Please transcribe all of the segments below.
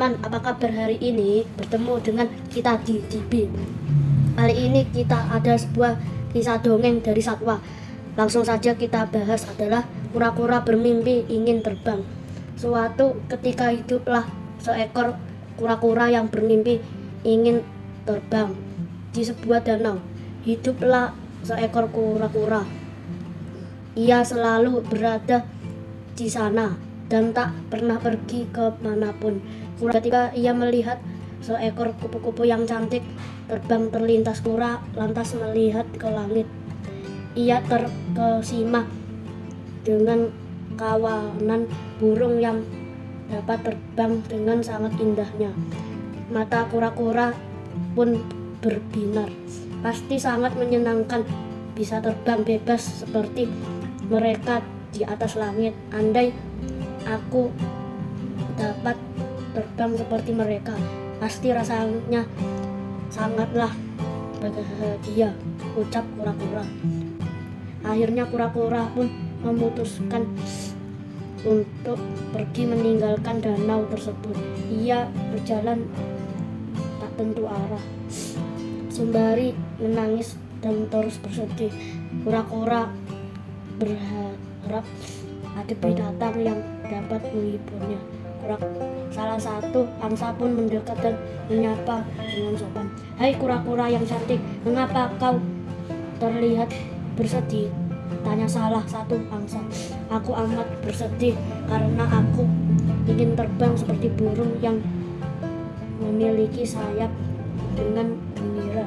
teman-teman, apa kabar hari ini? Bertemu dengan kita di DB. Kali ini kita ada sebuah kisah dongeng dari satwa. Langsung saja kita bahas adalah kura-kura bermimpi ingin terbang. Suatu ketika hiduplah seekor kura-kura yang bermimpi ingin terbang di sebuah danau. Hiduplah seekor kura-kura. Ia selalu berada di sana dan tak pernah pergi ke manapun. Ketika ia melihat seekor kupu-kupu yang cantik terbang terlintas, kura lantas melihat ke langit. Ia terkesima dengan kawanan burung yang dapat terbang dengan sangat indahnya. Mata kura-kura pun berbinar. Pasti sangat menyenangkan bisa terbang bebas seperti mereka di atas langit. Andai aku dapat terbang seperti mereka, pasti rasanya sangatlah bahagia, ucap kura-kura. Akhirnya kura-kura pun memutuskan untuk pergi meninggalkan danau tersebut. Ia berjalan tak tentu arah, sembari menangis dan terus bersedih. Kura-kura berharap ada binatang yang dapat menghiburnya. Salah satu angsa pun mendekat dan menyapa dengan sopan. "Hai kura-kura yang cantik, mengapa kau terlihat bersedih?" tanya salah satu angsa. "Aku amat bersedih karena aku ingin terbang seperti burung yang memiliki sayap dengan gembira.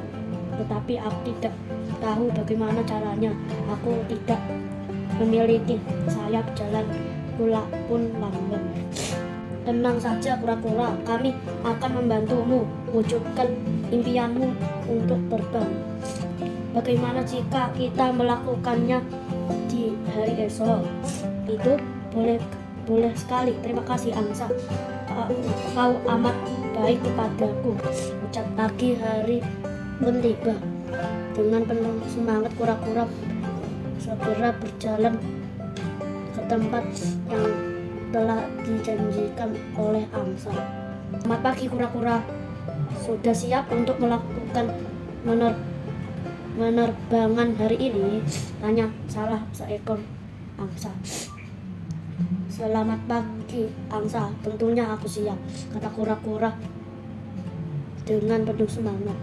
Tetapi aku tidak tahu bagaimana caranya. Aku tidak memiliki sayap, jalan pula pun lambat." "Tenang saja kura-kura, kami akan membantumu wujudkan impianmu untuk terbang. Bagaimana jika kita melakukannya di hari esok?" "Itu boleh sekali, terima kasih angsa. Kau amat baik kepadaku," ucap. Pagi hari pun tiba. Dengan penuh semangat kura-kura segera berjalan ke tempat yang telah dijanjikan oleh angsa. "Selamat pagi kura-kura, sudah siap untuk melakukan penerbangan hari ini?" tanya salah seekor angsa. "Selamat pagi angsa, tentunya aku siap," kata kura-kura dengan penuh semangat.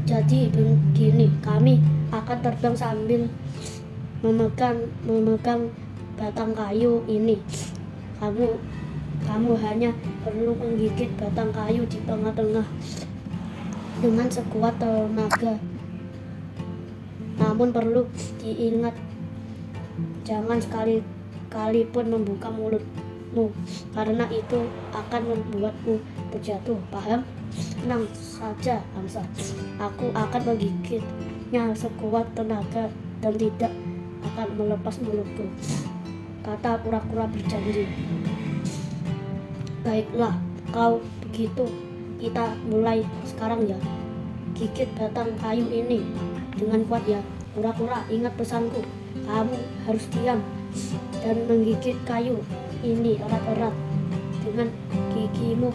"Jadi begini, kami akan terbang sambil memegang batang kayu ini. Kamu hanya perlu menggigit batang kayu di tengah-tengah dengan sekuat tenaga. Namun perlu diingat, jangan sekali-kali pun membuka mulutmu, karena itu akan membuatmu terjatuh. Paham?" "Tenang saja angsa, aku akan menggigitnya sekuat tenaga dan tidak akan melepas mulutku," kata kura-kura berjanji. "Baiklah, kalau begitu kita mulai sekarang ya. Gigit batang kayu ini dengan kuat ya kura-kura. Ingat pesanku, kamu harus diam dan menggigit kayu ini erat-erat. Dengan gigimu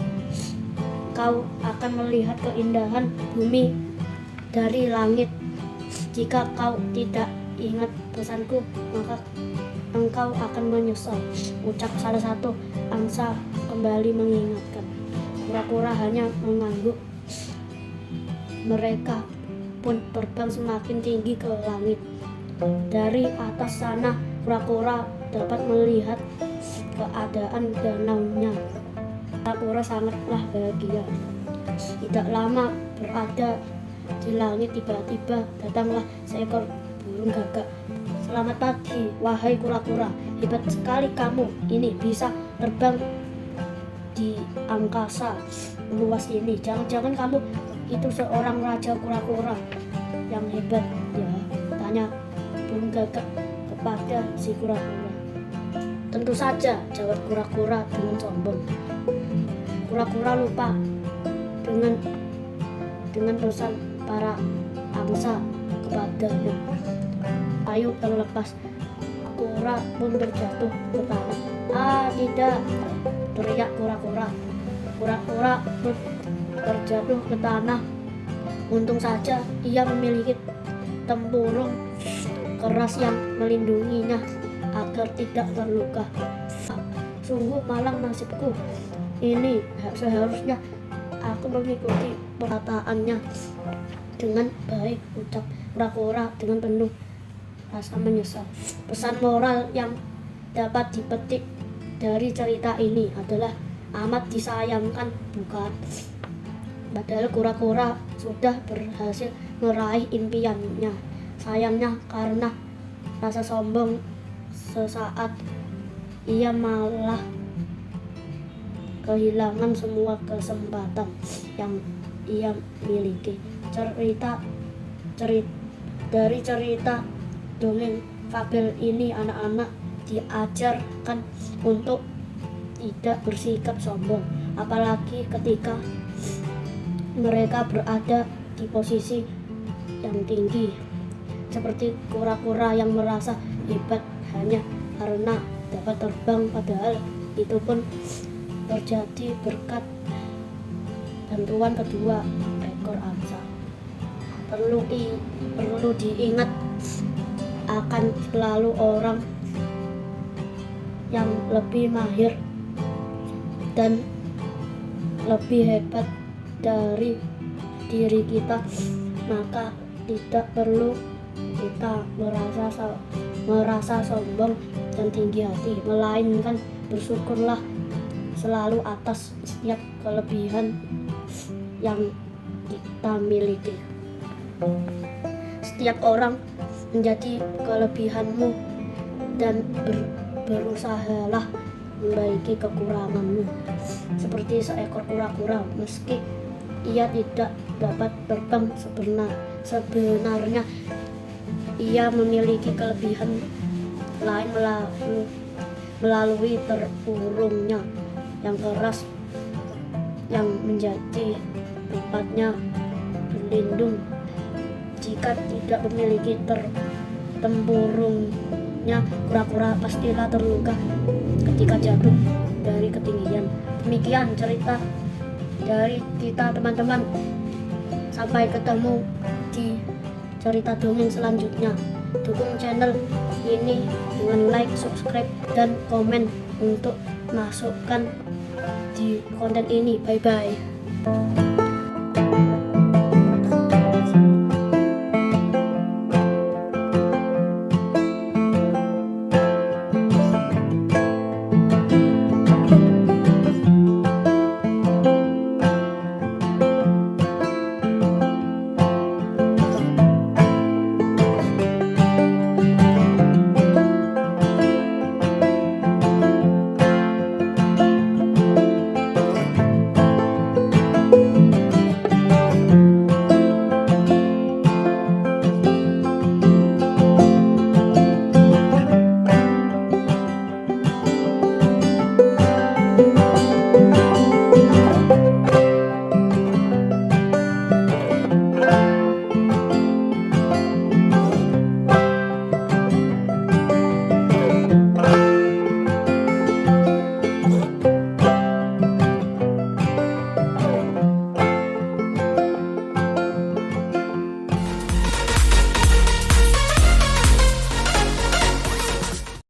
kau akan melihat keindahan bumi dari langit. Jika kau tidak ingat pesanku, maka engkau akan menyesal," ucap salah satu angsa kembali mengingatkan. Kura-kura hanya mengangguk. Mereka pun terbang semakin tinggi ke langit. Dari atas sana kura-kura dapat melihat keadaan danaunya. Kura-kura sangatlah bahagia. Tidak lama berada di langit, tiba-tiba datanglah seekor burung gagak. "Selamat pagi, wahai kura-kura. Hebat sekali kamu ini bisa terbang di angkasa luas ini. Jangan-jangan kamu itu seorang raja kura-kura yang hebat ya?" tanya burung gagak kepada si kura-kura. "Tentu saja," jawab kura-kura dengan sombong. Kura-kura lupa dengan pesan para angsa kepadanya. Kayu terlepas, kura pun terjatuh ke tanah. "Ah, tidak!" teriak kura-kura. Kura-kura terjatuh ke tanah. Untung saja ia memiliki tempurung keras yang melindunginya agar tidak terluka. Sungguh malang nasibku ini, seharusnya aku mengikuti perkataannya dengan baik, ucap kura-kura dengan penuh rasa menyesal. Pesan moral yang dapat dipetik dari cerita ini adalah amat disayangkan, bukan? Padahal kura-kura sudah berhasil meraih impiannya. Sayangnya karena rasa sombong sesaat ia malah kehilangan semua kesempatan yang ia miliki. Dari cerita dongeng fabel ini, anak-anak diajarkan untuk tidak bersikap sombong, apalagi ketika mereka berada di posisi yang tinggi, seperti kura-kura yang merasa hebat hanya karena dapat terbang, padahal itu pun terjadi berkat bantuan kedua ekor angsa. Perlu diingat, akan selalu orang yang lebih mahir dan lebih hebat dari diri kita, maka tidak perlu kita merasa sombong dan tinggi hati, melainkan bersyukurlah selalu atas setiap kelebihan yang kita miliki. Setiap orang menjadi kelebihanmu dan berusahalah membaiki kekuranganmu. Seperti seekor kura-kura, meski ia tidak dapat terbang, sebenarnya ia memiliki kelebihan lain melalui terkurungnya yang keras yang menjadi tempatnya berlindung. Jika tidak memiliki tempurungnya, kura-kura pastilah terluka ketika jatuh dari ketinggian. Demikian cerita dari kita, teman-teman. Sampai ketemu di cerita dongeng selanjutnya. Dukung channel ini dengan like, subscribe, dan komen untuk masukkan di konten ini. Bye bye.